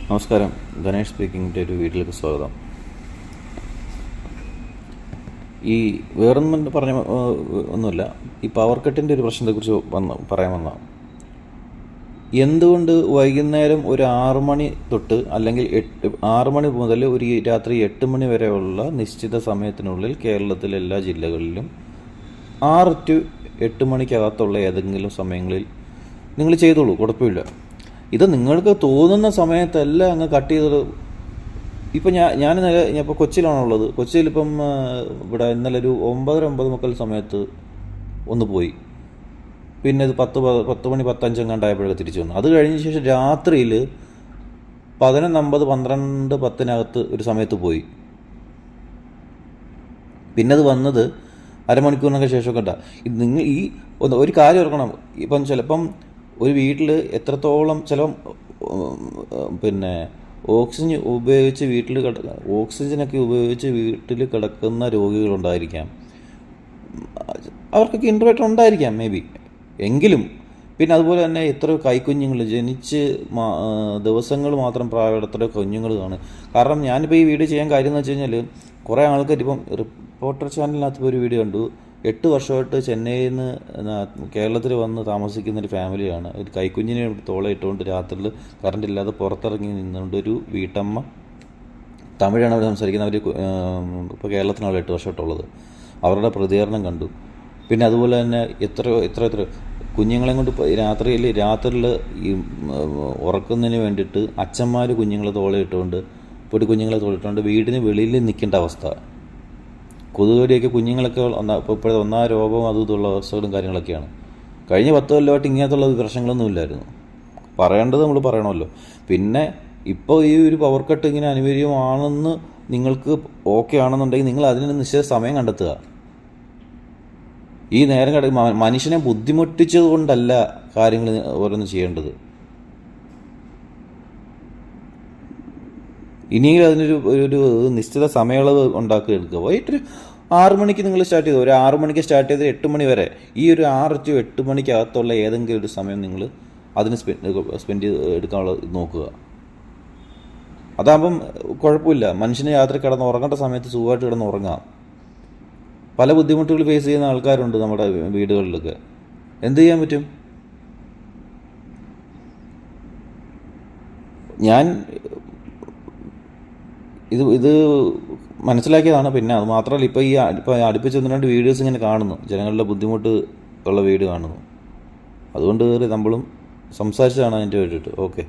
നമസ്കാരം, ധനേഷ് സ്പീക്കിങ്ങിൻ്റെ ഒരു വീട്ടിലേക്ക് സ്വാഗതം. ഈ വേറൊന്നും പറഞ്ഞ ഒന്നുമില്ല, ഈ പവർ കട്ടിൻ്റെ ഒരു പ്രശ്നത്തെക്കുറിച്ച് പറയാൻ വന്നതാണ്. എന്തുകൊണ്ട് വൈകുന്നേരം ഒരു 6 മണി തൊട്ട് അല്ലെങ്കിൽ 6 മണി മുതൽ ഒരു രാത്രി 8 മണി വരെയുള്ള നിശ്ചിത സമയത്തിനുള്ളിൽ കേരളത്തിലെ എല്ലാ ജില്ലകളിലും 6 to 8 മണിക്കകത്തുള്ള ഏതെങ്കിലും സമയങ്ങളിൽ നിങ്ങൾ ചെയ്തോളൂ, കുഴപ്പമില്ല. ഇത് നിങ്ങൾക്ക് തോന്നുന്ന സമയത്തല്ല അങ്ങ് കട്ട് ചെയ്തത്. ഇപ്പം ഞാൻ ഇപ്പോൾ കൊച്ചിയിലാണുള്ളത്. കൊച്ചിയിലിപ്പം ഇവിടെ ഇന്നലെ ഒരു 9:30 സമയത്ത് ഒന്ന് പോയി. പിന്നെ ഇത് 10 മണി 10:05 എങ്ങാണ്ടായപ്പോഴൊക്കെ തിരിച്ചു വന്നു. അത് കഴിഞ്ഞ ശേഷം രാത്രിയിൽ 11:50 12:10 ഒരു സമയത്ത് പോയി. പിന്നെ അത് വന്നത് അരമണിക്കൂറിനൊക്കെ ശേഷമൊക്കെ ഉണ്ടാ. നിങ്ങൾ ഈ ഒരു കാര്യം ഓർക്കണം. ഇപ്പം ചിലപ്പം ഒരു വീട്ടിൽ എത്രത്തോളം പിന്നെ ഓക്സിജനൊക്കെ ഉപയോഗിച്ച് വീട്ടിൽ കിടക്കുന്ന രോഗികളുണ്ടായിരിക്കാം. അവർക്കൊക്കെ ഇൻവെർട്ടർ ഉണ്ടായിരിക്കാം മേ ബി. എങ്കിലും പിന്നെ അതുപോലെ തന്നെ എത്രയോ കൈക്കുഞ്ഞുങ്ങൾ ജനിച്ച് ദിവസങ്ങൾ മാത്രം പ്രായമുള്ള എത്രയോ കുഞ്ഞുങ്ങൾ കാണും. കാരണം ഞാനിപ്പോൾ ഈ വീഡിയോ ചെയ്യാൻ കാര്യം എന്ന് വെച്ച് കഴിഞ്ഞാൽ കുറേ ആൾക്കാർ ഇപ്പം റിപ്പോർട്ടർ ചാനലിനകത്ത് ഒരു വീഡിയോ കണ്ടു. 8 വർഷമായിട്ട് ചെന്നൈയിൽ നിന്ന് കേരളത്തിൽ വന്ന് താമസിക്കുന്നൊരു ഫാമിലിയാണ്. ഒരു കൈക്കുഞ്ഞിനെ തോളയിട്ടുകൊണ്ട് രാത്രിയിൽ കറണ്ട് ഇല്ലാതെ പുറത്തിറങ്ങി നിന്നുകൊണ്ട് ഒരു വീട്ടമ്മ, തമിഴാണ് അവർ സംസാരിക്കുന്നത്. അവർ ഇപ്പോൾ കേരളത്തിനാണ് 8 വർഷമായിട്ടുള്ളത്. അവരുടെ പ്രതികരണം കണ്ടു. പിന്നെ അതുപോലെ തന്നെ എത്ര കുഞ്ഞുങ്ങളെ കൊണ്ട് രാത്രിയിൽ ഈ ഉറക്കുന്നതിന് വേണ്ടിയിട്ട് അച്ഛന്മാർ കുഞ്ഞുങ്ങളെ തോളയിട്ടുകൊണ്ട് കുഞ്ഞുങ്ങളെ തോളിട്ടുകൊണ്ട് വീടിന് വെളിയിൽ നിൽക്കേണ്ട അവസ്ഥ. കൊതുകടിയൊക്കെ കുഞ്ഞുങ്ങളൊക്കെ ഇപ്പോഴത്തെ ഒന്നാം രോഗവും അതുള്ള അവസ്ഥകളും കാര്യങ്ങളൊക്കെയാണ്. കഴിഞ്ഞ 10 കൊല്ലമായിട്ട് ഇങ്ങനത്തുള്ള പ്രശ്നങ്ങളൊന്നും ഇല്ലായിരുന്നു. പറയേണ്ടത് നമ്മൾ പറയണമല്ലോ. പിന്നെ ഇപ്പോൾ ഈ ഒരു പവർ കട്ട് ഇങ്ങനെ അനിവാര്യമാണെന്ന് നിങ്ങൾക്ക് ഓക്കെ ആണെന്നുണ്ടെങ്കിൽ നിങ്ങൾ അതിന് നിശ്ചിത സമയം കണ്ടെത്തുക. ഈ നേരം മനുഷ്യനെ ബുദ്ധിമുട്ടിച്ചത് കൊണ്ടല്ല കാര്യങ്ങൾ ഓരോന്ന് ചെയ്യേണ്ടത്. ഇനിയെങ്കിലും അതിനൊരു നിശ്ചിത സമയളവ് ഉണ്ടാക്കി എടുക്കുക. വൈകിട്ടൊരു 6 മണിക്ക് നിങ്ങൾ സ്റ്റാർട്ട് ചെയ്തു. ഒരു 6 മണിക്ക് സ്റ്റാർട്ട് ചെയ്ത് 8 മണി വരെ ഈ ഒരു 6 to 8 മണിക്കകത്തുള്ള ഏതെങ്കിലും ഒരു സമയം നിങ്ങൾ അതിന് സ്പെൻഡ് ചെയ്ത് എടുക്കാനുള്ള നോക്കുക. അതാകുമ്പം കുഴപ്പമില്ല. മനുഷ്യന് രാത്രി ഉറങ്ങേണ്ട സമയത്ത് സുഖമായിട്ട് ഉറങ്ങാം. പല ബുദ്ധിമുട്ടുകൾ ഫേസ് ചെയ്യുന്ന ആൾക്കാരുണ്ട് നമ്മുടെ വീടുകളിലൊക്കെ. എന്ത് ചെയ്യാൻ പറ്റും? ഞാൻ ഇത് മനസ്സിലാക്കിയതാണ്. പിന്നെ അത് മാത്രമല്ല, ഇപ്പോൾ അടുപ്പിച്ച് 1-2 വീഡിയോസ് ഇങ്ങനെ കാണുന്നു, ജനങ്ങളുടെ ബുദ്ധിമുട്ട് ഉള്ള വീഡിയോ കാണുന്നു. അതുകൊണ്ട് നമ്മളും സംസാരിച്ചതാണ് അതിൻ്റെ വേണ്ടിയിട്ട്. ഓക്കെ.